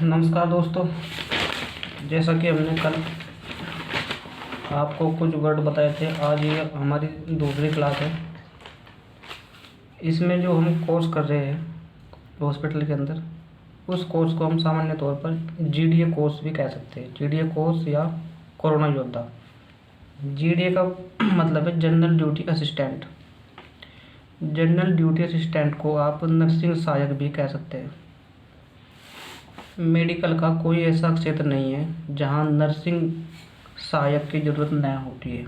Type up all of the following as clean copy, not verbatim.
नमस्कार दोस्तों। जैसा कि हमने कल आपको कुछ वर्ड बताए थे, आज ये हमारी दूसरी क्लास है। इसमें जो हम कोर्स कर रहे हैं हॉस्पिटल के अंदर, उस कोर्स को हम सामान्य तौर पर जीडीए कोर्स भी कह सकते हैं। जीडीए कोर्स या कोरोना योद्धा। जीडीए का मतलब है general duty assistant. General duty assistant को आप नर्सिंग सहायक भी कह सकते हैं। मेडिकल का कोई ऐसा क्षेत्र नहीं है जहां नर्सिंग सहायक की ज़रूरत न होती है।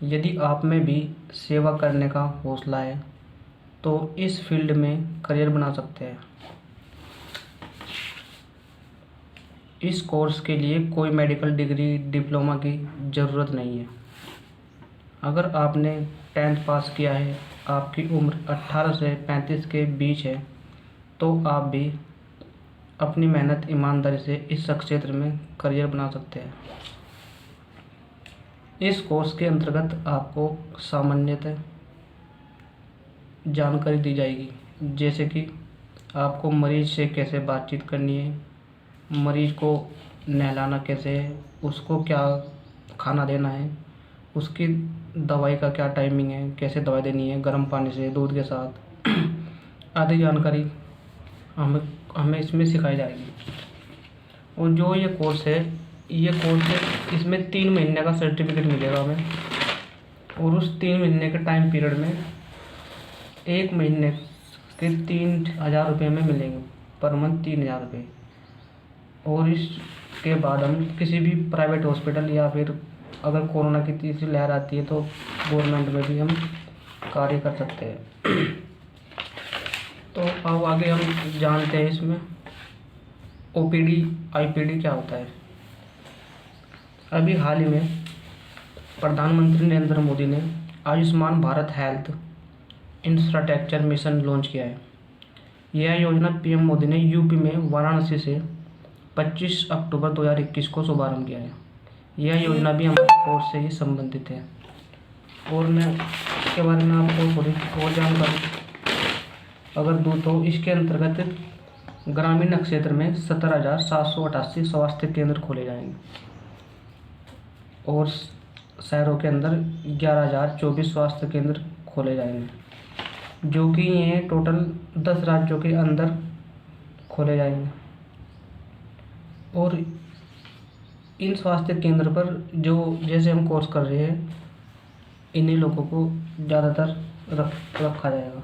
यदि आप में भी सेवा करने का हौसला है तो इस फील्ड में करियर बना सकते हैं। इस कोर्स के लिए कोई मेडिकल डिग्री डिप्लोमा की ज़रूरत नहीं है। अगर आपने 10th पास किया है, आपकी उम्र 18 से 35 के बीच है, तो आप भी अपनी मेहनत ईमानदारी से इस क्षेत्र में करियर बना सकते हैं। इस कोर्स के अंतर्गत आपको सामान्यतः जानकारी दी जाएगी, जैसे कि आपको मरीज से कैसे बातचीत करनी है, मरीज को नहलाना कैसे है, उसको क्या खाना देना है, उसकी दवाई का क्या टाइमिंग है, कैसे दवाई देनी है, गर्म पानी से, दूध के साथ आदि जानकारी हमें इसमें सिखाई जाएगी। और जो ये कोर्स है, इसमें 3 महीने का सर्टिफिकेट मिलेगा हमें। और उस 3 महीने के टाइम पीरियड में 1 महीने के 3,000 रुपये में मिलेंगे, पर मंथ 3,000 रुपये। और इसके बाद हम किसी भी प्राइवेट हॉस्पिटल या फिर अगर कोरोना की तीसरी लहर आती है तो गवर्नमेंट में भी हम कार्य कर सकते हैं। तो अब आगे हम जानते हैं इसमें ओपीडी आईपीडी क्या होता है। अभी हाल ही में प्रधानमंत्री नरेंद्र मोदी ने Ayushman Bharat health infrastructure mission launch किया है। यह योजना पीएम मोदी ने यूपी में वाराणसी से 25 अक्टूबर 2021 को शुभारंभ किया है। यह योजना भी हमारे कोर्स से ही संबंधित है। और मैं इसके बारे में आपको थोड़ी और जानकारी अगर दूँ तो इसके अंतर्गत ग्रामीण क्षेत्र में 17,788 स्वास्थ्य केंद्र खोले जाएंगे और शहरों के अंदर 11,024 स्वास्थ्य केंद्र खोले जाएंगे, जो कि ये टोटल 10 राज्यों के अंदर खोले जाएंगे। और इन स्वास्थ्य केंद्र पर जो जैसे हम कोर्स कर रहे हैं, इन्हीं लोगों को ज़्यादातर रखा जाएगा।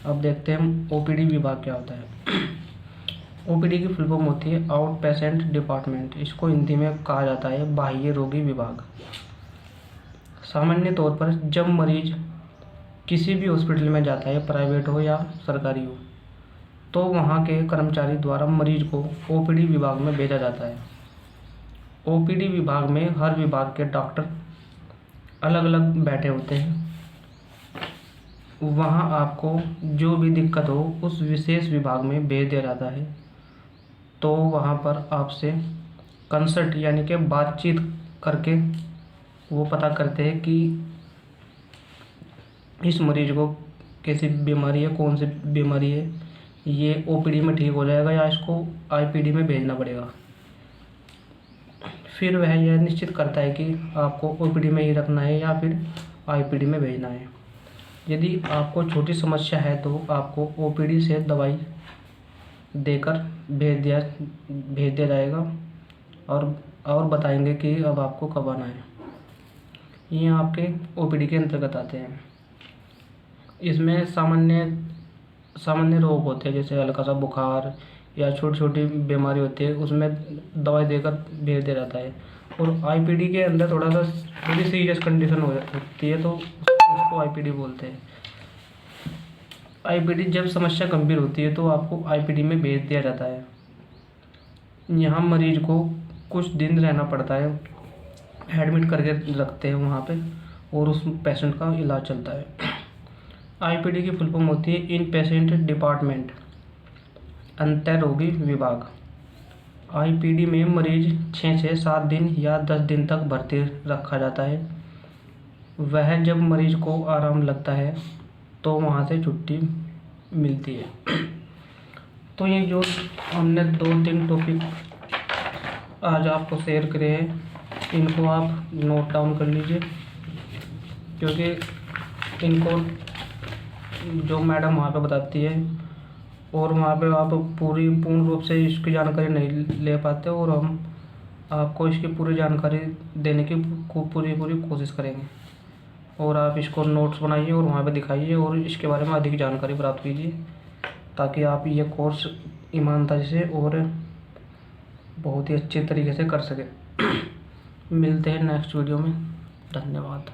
अब देखते हैं हम ओपीडी विभाग क्या होता है। ओपीडी की फुल फॉर्म होती है आउट पेशेंट डिपार्टमेंट। इसको हिंदी में कहा जाता है बाह्य रोगी विभाग। सामान्य तौर पर जब मरीज किसी भी हॉस्पिटल में जाता है, प्राइवेट हो या सरकारी हो, तो वहाँ के कर्मचारी द्वारा मरीज को ओपीडी विभाग में भेजा जाता है। ओपीडी विभाग में हर विभाग के डॉक्टर अलग अलग बैठे होते हैं। वहाँ आपको जो भी दिक्कत हो उस विशेष विभाग में भेज दिया जाता है। तो वहाँ पर आपसे कंसल्ट यानी कि बातचीत करके वो पता करते हैं कि इस मरीज को कैसी बीमारी है, कौन सी बीमारी है, ये ओपीडी में ठीक हो जाएगा या इसको आईपीडी में भेजना पड़ेगा। फिर वह यह निश्चित करता है कि आपको ओपीडी में ही रखना है या फिर आईपीडी में भेजना है। यदि आपको छोटी समस्या है तो आपको ओपीडी से दवाई देकर भेज दिया जाएगा और बताएंगे कि अब आपको कब आना है। ये आपके ओपीडी के अंतर्गत आते हैं। इसमें सामान्य रोग होते हैं, जैसे हल्का सा बुखार या छोटी छोटी बीमारी होती है, उसमें दवाई देकर भेज दिया जाता है। और आईपीडी के अंदर थोड़ी सीरियस कंडीशन होती है तो उसको आईपीडी बोलते हैं। आईपीडी जब समस्या गंभीर होती है तो आपको आईपीडी में भेज दिया जाता है। यहाँ मरीज को कुछ दिन रहना पड़ता है, एडमिट करके रखते हैं वहाँ पे और उस पेशेंट का इलाज चलता है। आईपीडी की फुल फॉर्म होती है इन पेशेंट डिपार्टमेंट, अंतर रोगी विभाग। आईपीडी में मरीज 6 से 7 दिन या 10 दिन तक भर्ती रखा जाता है। वह जब मरीज को आराम लगता है तो वहाँ से छुट्टी मिलती है। तो ये जो हमने 2-3 टॉपिक आज आपको शेयर करे हैं, इनको आप नोट डाउन कर लीजिए, क्योंकि इनको जो मैडम वहाँ पे बताती है और वहाँ पे आप पूर्ण रूप से इसकी जानकारी नहीं ले पाते, और हम आपको इसकी पूरी जानकारी देने की पूरी कोशिश करेंगे। और आप इसको नोट्स बनाइए और वहाँ पे दिखाइए और इसके बारे में अधिक जानकारी प्राप्त कीजिए, ताकि आप ये कोर्स ईमानदारी से और बहुत ही अच्छे तरीके से कर सकें। मिलते हैं नेक्स्ट वीडियो में। धन्यवाद।